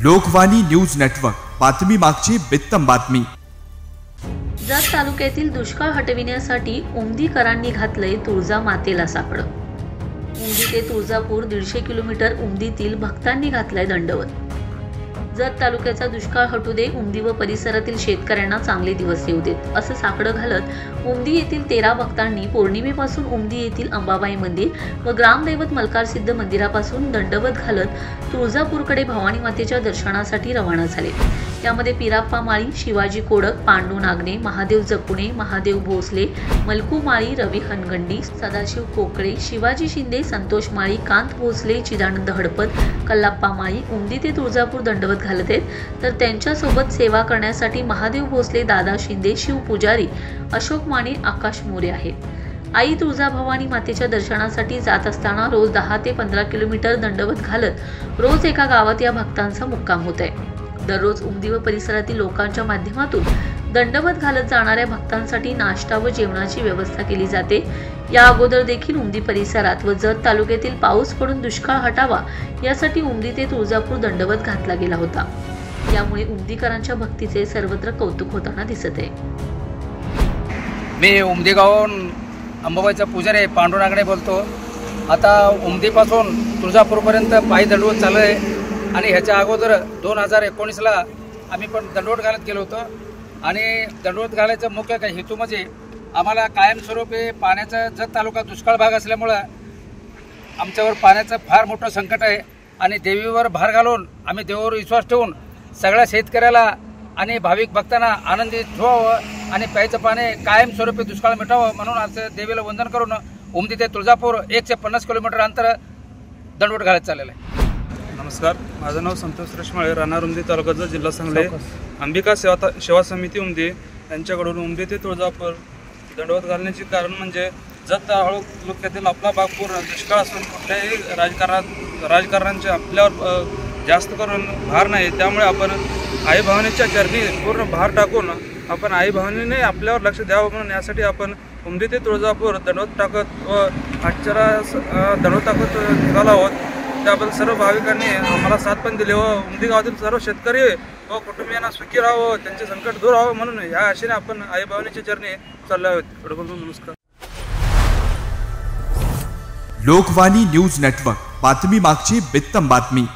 Lokvani news network, बातमी मागची बित्तम बातमी। जत तालुक्यातील दुष्काळ हटविण्यासाठी उमदीकरांनी घातलंय तुळजा मातेला साकडं। उमदी ते तुळजापूर 150 किलोमीटर उमदीतील भक्तांनी घातलाय दंडवत। जत तालुक्याचा दुष्काळ हटू दे, उमदी व परिसरातील शेतकऱ्यांना चांगले दिवस येऊ देत असं साकडं घालत उमदी येथील 13 भक्तांनी पौर्णिमेपासून उमदी येथील अंबाबाई मंदिर व ग्रामदैवत मलकारसिद्ध मंदिरापासून दंडवत घालत तुळजापूरकडे भवानी मातेच्या दर्शनासाठी रवाना झाले। त्यामध्ये पिराप्पा माळी, शिवाजी कोडक, पांडू नागणे, महादेव जपुणे, महादेव भोसले, मलकू माळी, रवी हनगंडी, सदाशिव कोकळे, शिवाजी शिंदे, संतोष माळी, कांत भोसले, चिदानंद हडपत, कल्लाप्पा माळी उमदी ते तुळजापूर दंडवत घालत आहेत। तर त्यांच्यासोबत सेवा करण्यासाठी महादेव भोसले, दादा शिंदे, शिव पुजारी, अशोक माने, आकाश मोरे आहेत। आई तुळजाभवानी मातेच्या दर्शनासाठी जात असताना रोज 10 ते 15 किलोमीटर दंडवत घालत रोज एका गावात या भक्तांचा मुक्काम होत आहे। दररोज उमदी व परिसरातील लोकांच्या माध्यमातून दंडवत घालत जाणाऱ्या भक्तांसाठी नाश्ता व जेवणाची व्यवस्था केली जाते। या अगोदर देखील उमदी परिसरात व जत तालुक्यातील पाऊस पडून दुष्काळ हटावा यासाठी उमदी ते तुळजापूर दंडवत घातला गेला होता। यामुळे उमदीकरांच्या भक्तीचे सर्वत्र कौतुक होताना दिसत आहे। मी उमदी गावून अंबाबाईचा पुजारी पांडू नागणे बोलतो। आता उमदीपासून तुळजापूरपर्यंत पायी दंडवत चालू आहे आणि ह्याच्या अगोदर 2019ला आम्ही पण दंडवत घालत गेलो होतो। आणि दंडवत घालायचा मुख्य हेतू म्हणजे आम्हाला कायमस्वरूपी पाण्याचा जत तालुका दुष्काळ भाग असल्यामुळं आमच्यावर पाण्याचं फार मोठं संकट आहे आणि देवीवर भार घालून आम्ही देवावर विश्वास ठेवून सगळ्या शेतकऱ्याला आणि भाविक भक्तांना आनंदी ठेवावं आणि प्यायचं पाणी कायमस्वरूपी दुष्काळ मिटावं म्हणून असं देवीला वंदन करून उमदी ते तुळजापूर 150 किलोमीटर अंतर दंडवत घालत चाललेलं आहे। नमस्कार, माझं नाव संतोष रेशमाळे, राहणार उमदी, तालुका जिल्हा सांगली। अंबिका सेवा समिती उमदी यांच्याकडून उमदी ते तुळजापूर दंडवत घालण्याचे कारण म्हणजे जत तालुक्यातील आपला भाग पूर्ण दुष्काळ असून कुठल्याही राजकारणांचे आपल्यावर जास्त करून भार नाही। त्यामुळे आपण आई भवानीच्या चरणी पूर्ण भार टाकून आपण आई भवानीने आपल्यावर लक्ष द्यावं म्हणून यासाठी आपण उमदी ते तुळजापूर दंडवत टाकत व दंडवत टाकत निघालो आहोत। त्याबद्दल सर्व भाविकांनी आम्हाला साथ पण दिली व उमदी गावातील सर्व शेतकरी व कुटुंबियांना सुखी राहावं, त्यांचे संकट दूर व्हावं म्हणून या आशेने आपण आई भवानीच्या चरणी चाललो आहोत। नमस्कार। लोकवाणी न्यूज नेटवर्क, बातमी मागची बित्तम बातमी।